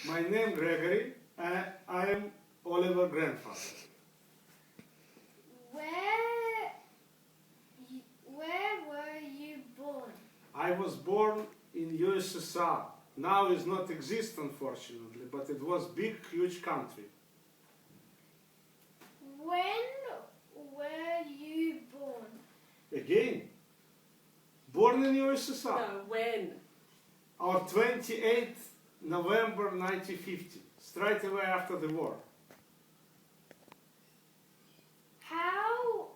My name Gregory. I am Oliver grandfather. Where were you born? I was born in USSR. Now it's not exist, unfortunately, but it was big, huge country. When were you born? Again, born in USSR. No, when? Our 28th November 1950, straight away after the war. How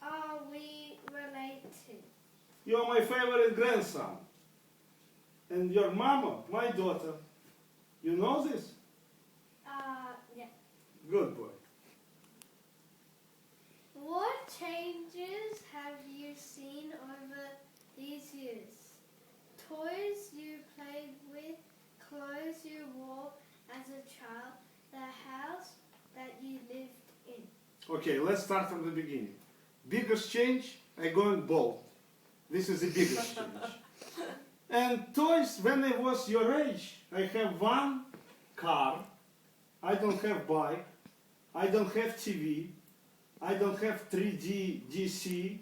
are we related? You're my favorite grandson. And your mama, my daughter. You know this? Yeah. Good boy. What changes have you seen over these years? Toys you played with, clothes you wore as a child, the house that you lived in. Okay, let's start from the beginning. Biggest change, I going bald. This is the biggest change. And toys, when I was your age, I have one car, I don't have bike, I don't have TV, I don't have 3D, DC,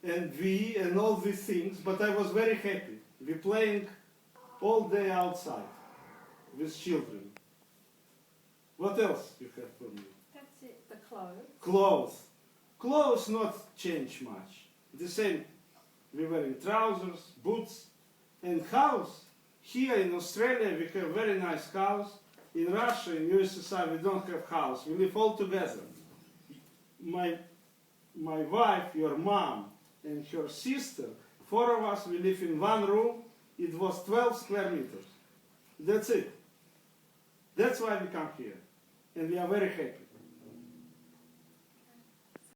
and V, and all these things, but I was very happy. We playing all day outside with children. What else you have for me? That's it. The clothes. Clothes. Clothes not change much. The same. We wearing trousers, boots, and house. Here in Australia we have very nice house. In Russia, in USSR, we don't have house. We live all together. My wife, your mom, and her sister, 4 of us, we live in one room. It was 12 square meters. That's it. That's why we come here. And we are very happy.